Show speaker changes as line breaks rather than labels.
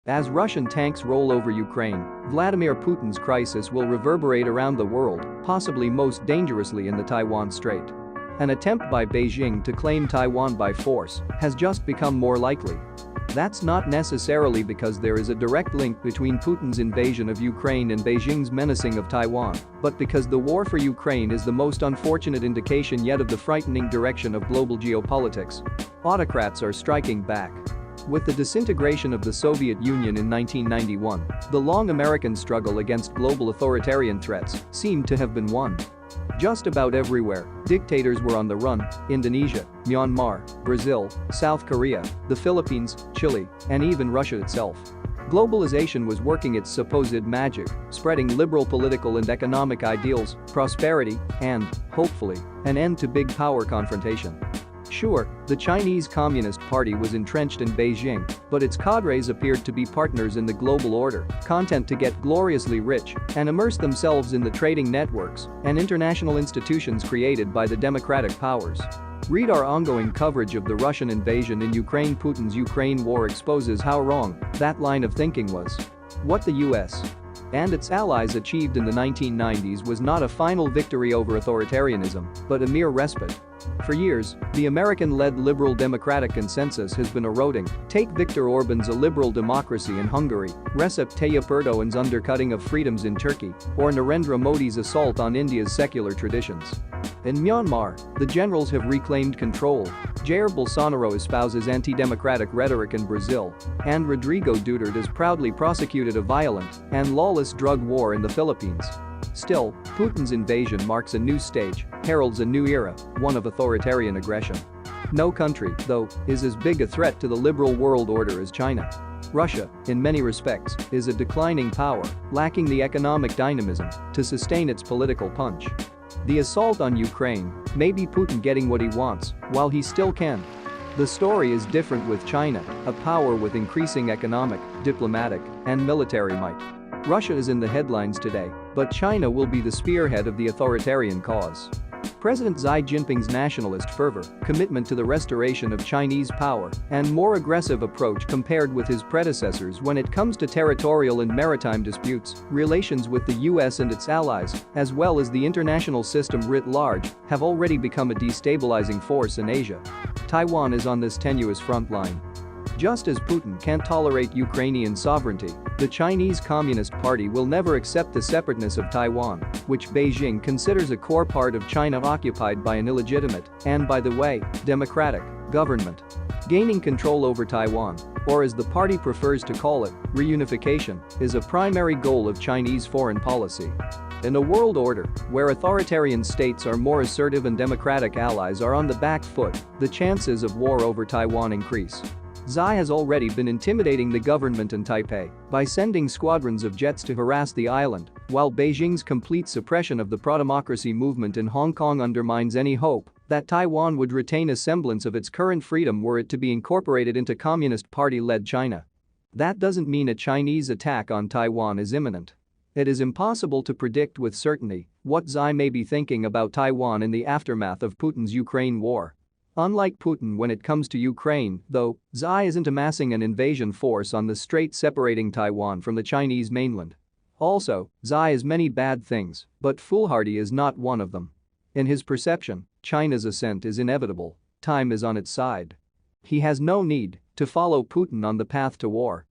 As Russian tanks roll over Ukraine, Vladimir Putin's crisis will reverberate around the world, possibly most dangerously in the Taiwan Strait. An attempt by Beijing to claim Taiwan by force has just become more likely. That's not necessarily because there is a direct link between Putin's invasion of Ukraine and Beijing's menacing of Taiwan, but because the war for Ukraine is the most unfortunate indication yet of the frightening direction of global geopolitics. Autocrats are striking back. With the disintegration of the Soviet Union in 1991, the long American struggle against global authoritarian threats seemed to have been won. Just about everywhere, dictators were on the run: Indonesia, Myanmar, Brazil, South Korea, the Philippines, Chile, and even Russia itself. Globalization was working its supposed magic, spreading liberal political and economic ideals, prosperity, and, hopefully, an end to big power confrontation. Sure, the Chinese Communist Party was entrenched in Beijing, but its cadres appeared to be partners in the global order, content to get gloriously rich and immerse themselves in the trading networks and international institutions created by the democratic powers. Read our ongoing coverage of the Russian invasion in Ukraine. Putin's Ukraine war exposes how wrong that line of thinking was. What the US and its allies achieved in the 1990s was not a final victory over authoritarianism, but a mere respite. For years, the American-led liberal democratic consensus has been eroding. Take Viktor Orban's a liberal democracy in Hungary, Recep Tayyip Erdogan's undercutting of freedoms in Turkey, or Narendra Modi's assault on India's secular traditions. In Myanmar, the generals have reclaimed control. Jair Bolsonaro espouses anti-democratic rhetoric in Brazil, and Rodrigo Duterte has proudly prosecuted a violent and lawless drug war in the Philippines. Still, Putin's invasion marks a new stage, heralds a new era, one of authoritarian aggression. No country, though, is as big a threat to the liberal world order as China. Russia, in many respects, is a declining power, lacking the economic dynamism to sustain its political punch. The assault on Ukraine may be Putin getting what he wants while he still can. The story is different with China, a power with increasing economic, diplomatic, and military might. Russia is in the headlines today, but China will be the spearhead of the authoritarian cause. President Xi Jinping's nationalist fervor, commitment to the restoration of Chinese power, and more aggressive approach compared with his predecessors when it comes to territorial and maritime disputes, relations with the US and its allies, as well as the international system writ large, have already become a destabilizing force in Asia. Taiwan is on this tenuous front line. Just as Putin can't tolerate Ukrainian sovereignty, the Chinese Communist Party will never accept the separateness of Taiwan, which Beijing considers a core part of China occupied by an illegitimate, and by the way, democratic, government. Gaining control over Taiwan, or as the party prefers to call it, reunification, is a primary goal of Chinese foreign policy. In a world order where authoritarian states are more assertive and democratic allies are on the back foot, the chances of war over Taiwan increase. Xi has already been intimidating the government in Taipei by sending squadrons of jets to harass the island, while Beijing's complete suppression of the pro-democracy movement in Hong Kong undermines any hope that Taiwan would retain a semblance of its current freedom were it to be incorporated into Communist Party-led China. That doesn't mean a Chinese attack on Taiwan is imminent. It is impossible to predict with certainty what Xi may be thinking about Taiwan in the aftermath of Putin's Ukraine war. Unlike Putin when it comes to Ukraine, though, Xi isn't amassing an invasion force on the strait separating Taiwan from the Chinese mainland. Also, Xi is many bad things, but foolhardy is not one of them. In his perception, China's ascent is inevitable. Time is on its side. He has no need to follow Putin on the path to war.